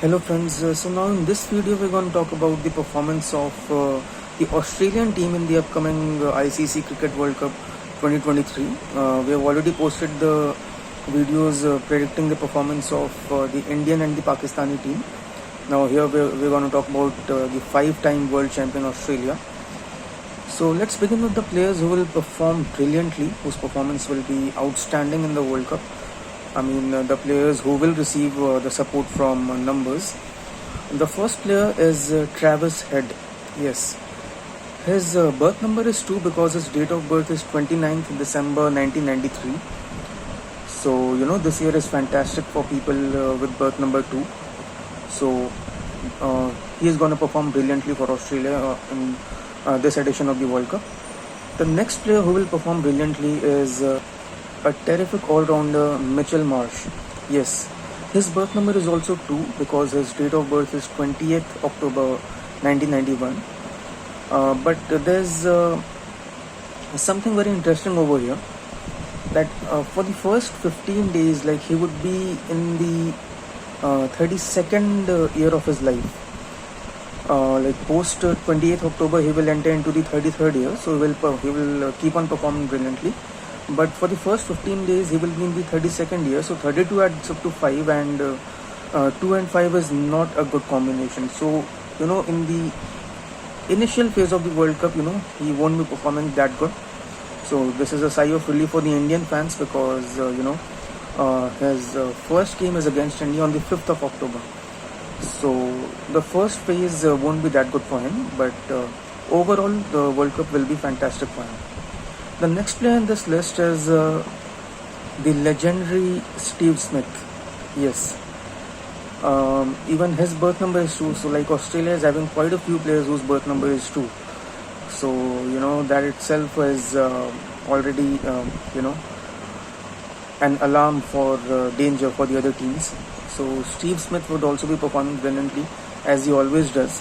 Hello friends, so now in this video we're going to talk about the performance of the Australian team in the upcoming ICC Cricket World Cup 2023. We have already posted the videos predicting the performance of the Indian and the Pakistani team. Now here we're going to talk about the 5-time world champion Australia. So let's begin with the players who will perform brilliantly, whose performance will be outstanding in the World Cup. The players who will receive the support from numbers. The first player is Travis Head. Yes, his birth number is 2 because his date of birth is 29th December 1993. So, this year is fantastic for people with birth number 2. So, he is going to perform brilliantly for Australia in this edition of the World Cup. The next player who will perform brilliantly is a terrific all-rounder, Mitchell Marsh. Yes, his birth number is also 2 because his date of birth is 20th October 1991. But there's something very interesting over here, that for the first 15 days, like, he would be in the 32nd year of his life. Like post 28th October, he will enter into the 33rd year, so he will keep on performing brilliantly. But for the first 15 days, he will be in the 32nd year. So 32 adds up to 5, and 2 and 5 is not a good combination. So, in the initial phase of the World Cup, he won't be performing that good. So this is a sigh of relief for the Indian fans because, his first game is against India on the 5th of October. So the first phase won't be that good for him. But overall, the World Cup will be fantastic for him. The next player in this list is the legendary Steve Smith. Yes, even his birth number is 2. So, like, Australia is having quite a few players whose birth number is 2. So, that itself is already, an alarm for danger for the other teams. So, Steve Smith would also be performing brilliantly, as he always does.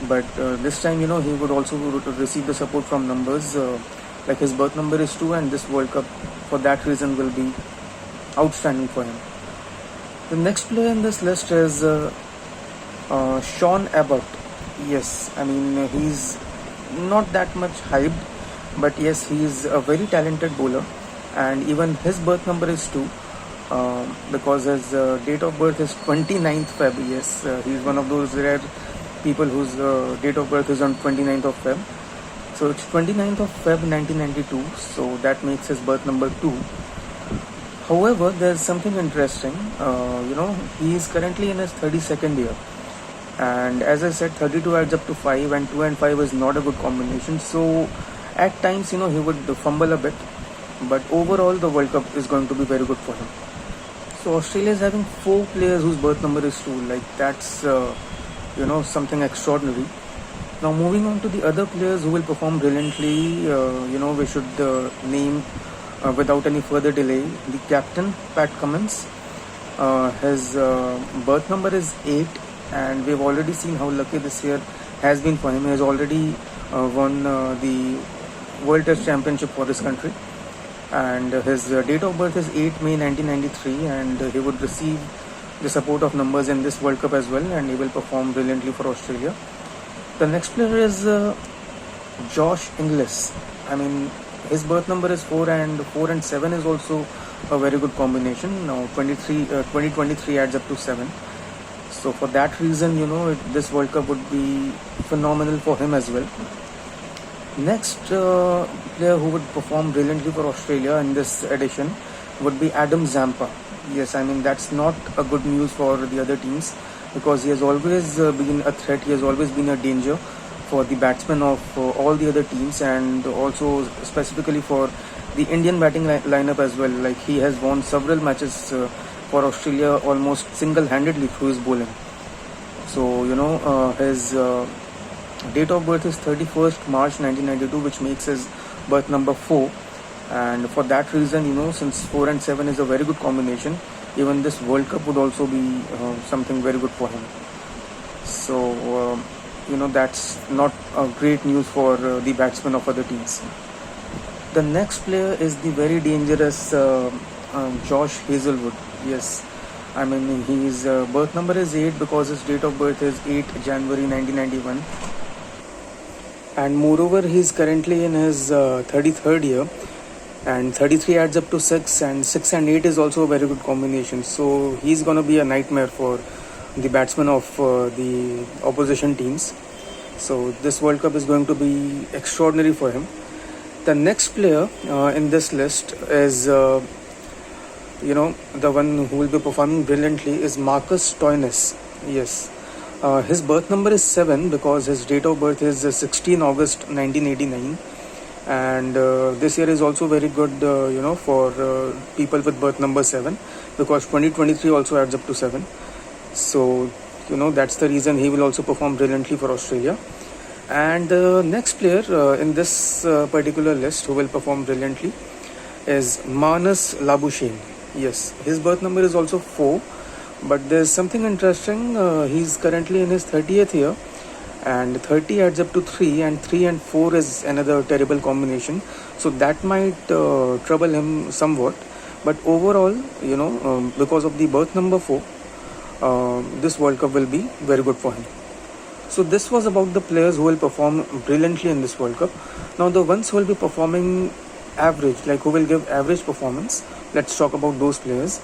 But this time, he would also receive the support from numbers. Like, his birth number is 2, and this World Cup, for that reason, will be outstanding for him. The next player in this list is Sean Abbott. Yes, he's not that much hyped, but yes, he's a very talented bowler, and even his birth number is 2 because his date of birth is 29th Feb. Yes, he's one of those rare people whose date of birth is on 29th of Feb. So it's 29th of Feb 1992, so that makes his birth number 2. However, there's something interesting. He is currently in his 32nd year. And as I said, 32 adds up to 5, and 2 and 5 is not a good combination. So at times, he would fumble a bit. But overall, the World Cup is going to be very good for him. So Australia is having 4 players whose birth number is 2. Like, that's, something extraordinary. Now, moving on to the other players who will perform brilliantly, we should name, without any further delay, the captain, Pat Cummins. His birth number is 8, and we've already seen how lucky this year has been for him. He has already won the World Test Championship for his country. And his date of birth is 8 May 1993, and he would receive the support of numbers in this World Cup as well, and he will perform brilliantly for Australia. The next player is Josh Inglis. His birth number is 4, and 4 and 7 is also a very good combination. Now 2023 adds up to 7. So for that reason, this World Cup would be phenomenal for him as well. Next player who would perform brilliantly for Australia in this edition would be Adam Zampa. Yes, that's not a good news for the other teams, because he has always been a threat. He has always been a danger for the batsmen of all the other teams, and also specifically for the Indian batting lineup as well. Like, he has won several matches for Australia almost single-handedly through his bowling. So, his date of birth is 31st March 1992, which makes his birth number 4. And for that reason, since 4 and 7 is a very good combination, even this World Cup would also be something very good for him. So, that's not great news for the batsmen of other teams. The next player is the very dangerous Josh Hazelwood. Yes, I mean, his birth number is 8 because his date of birth is 8 January 1991. And moreover, he's currently in his 33rd year, and 33 adds up to 6, and 6 and 8 is also a very good combination. So he's going to be a nightmare for the batsmen of the opposition teams. So this World Cup is going to be extraordinary for him. The next player in this list is, the one who will be performing brilliantly is Marcus Stoinis. Yes. His birth number is 7 because his date of birth is 16 August 1989. And this year is also very good, for people with birth number 7, because 2023 also adds up to 7. So, that's the reason he will also perform brilliantly for Australia. And the next player in this particular list who will perform brilliantly is Manas Labuschagne. Yes, his birth number is also 4, but there's something interesting. He's currently in his 30th year, and 30 adds up to 3, and 3 and 4 is another terrible combination. So that might trouble him somewhat. But overall, because of the birth number 4, this World Cup will be very good for him. So this was about the players who will perform brilliantly in this World Cup. Now the ones who will be performing average, like who will give average performance, let's talk about those players.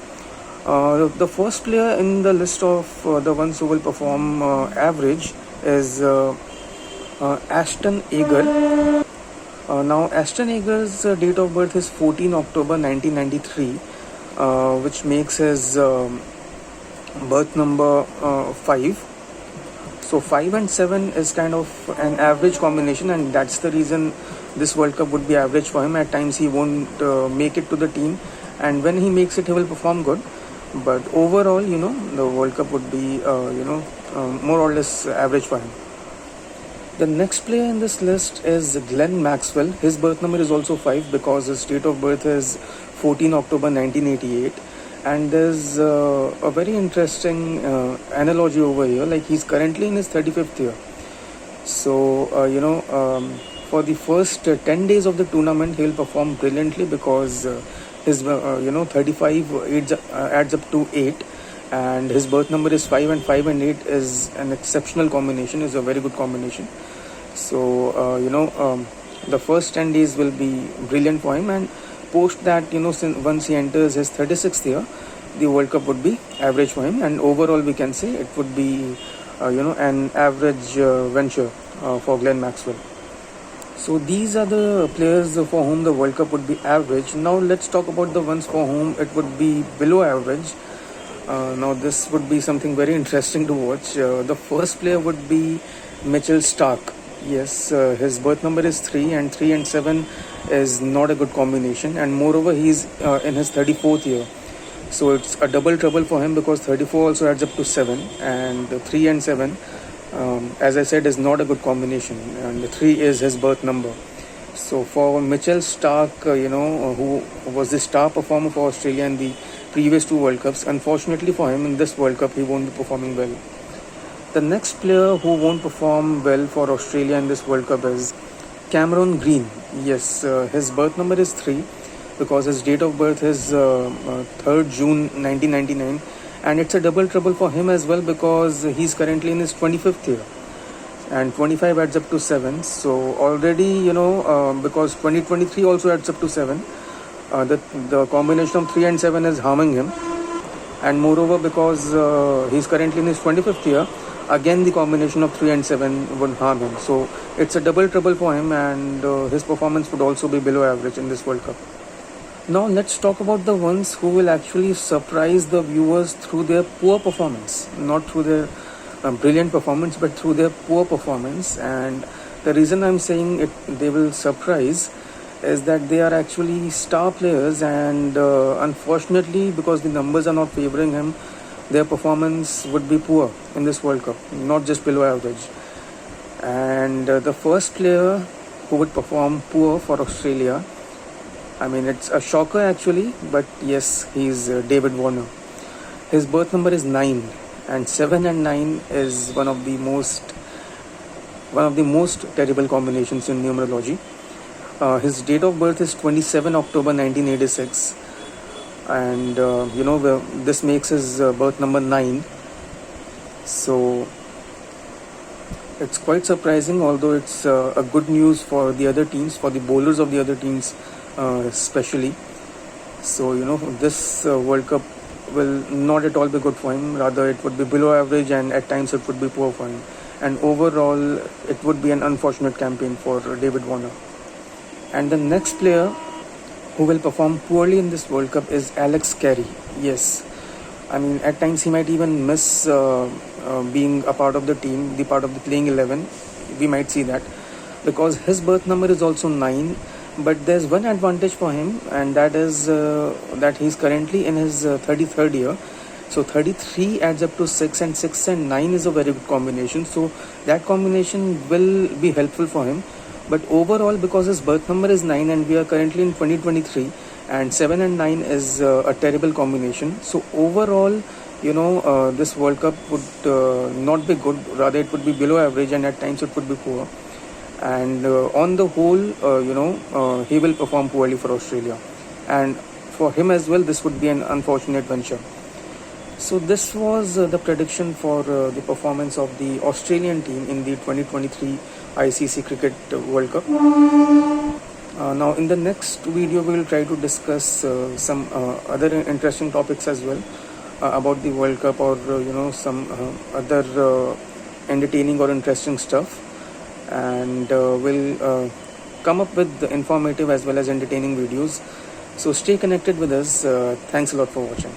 The first player in the list of the ones who will perform average is Ashton Agar. Now Ashton Agar's date of birth is 14 October 1993, which makes his birth number 5. So 5 and 7 is kind of an average combination, and that's the reason this World Cup would be average for him. At times he won't make it to the team, and when he makes it, he will perform good. But overall, the World Cup would be, more or less average for him. The next player in this list is Glenn Maxwell. His birth number is also 5 because his date of birth is 14 October 1988. And there's a very interesting analogy over here. Like, he's currently in his 35th year. So, for the first 10 days of the tournament, he'll perform brilliantly because his 35 adds up to 8, and his birth number is 5, and 5 and 8 is an exceptional combination, is a very good combination. So the first 10 days will be brilliant for him, and post that, once he enters his 36th year, the World Cup would be average for him, and overall we can say it would be an average venture for Glenn Maxwell. So these are the players for whom the World Cup would be average. Now let's talk about the ones for whom it would be below average. Now this would be something very interesting to watch. The first player would be Mitchell Starc. Yes, his birth number is 3, and 3 and 7 is not a good combination, and moreover he's in his 34th year. So it's a double trouble for him because 34 also adds up to 7, and 3 and 7, as I said, is not a good combination, and 3 is his birth number. So for Mitchell Starc, who was the star performer for Australia in the previous 2 World Cups, unfortunately for him in this World Cup he won't be performing well. The next player who won't perform well for Australia in this World Cup is Cameron Green. Yes, his birth number is 3 because his date of birth is 3rd June 1999, and it's a double trouble for him as well because he's currently in his 25th year, and 25 adds up to 7. So already, because 2023 also adds up to 7, the combination of 3 and 7 is harming him, and moreover because he's currently in his 25th year, again the combination of 3 and 7 would harm him. So it's a double trouble for him, and his performance would also be below average in this World Cup. Now let's talk about the ones who will actually surprise the viewers through their poor performance, not through their brilliant performance, but through their poor performance. And the reason I'm saying it, they will surprise, is that they are actually star players, and unfortunately because the numbers are not favoring him, their performance would be poor in this World Cup, not just below average. And the first player who would perform poor for Australia, I mean, it's a shocker actually, but yes, he's David Warner. His birth number is 9, and 7 and 9 is one of the most terrible combinations in numerology. His date of birth is 27 October 1986. and this makes his birth number 9. So it's quite surprising, although it's a good news for the other teams, for the bowlers of the other teams especially. So this World Cup will not at all be good for him. Rather, it would be below average, and at times it would be poor for him. And overall, it would be an unfortunate campaign for David Warner. And the next player who will perform poorly in this World Cup is Alex Carey. Yes, I mean, at times he might even miss being a part of the team, the part of the playing 11. We might see that, because his birth number is also 9. But there's one advantage for him, and that is that he's currently in his 33rd year. So 33 adds up to 6, and 6 and 9 is a very good combination. So that combination will be helpful for him. But overall, because his birth number is 9 and we are currently in 2023, and 7 and 9 is a terrible combination. So overall, this World Cup would not be good. Rather, it would be below average, and at times it would be poor. And on the whole, he will perform poorly for Australia, and for him as well, this would be an unfortunate venture. So this was the prediction for the performance of the Australian team in the 2023 ICC Cricket World Cup. Now in the next video, we will try to discuss some other interesting topics as well about the World Cup, or some other entertaining or interesting stuff. And we'll come up with informative as well as entertaining videos. So stay connected with us. Thanks a lot for watching.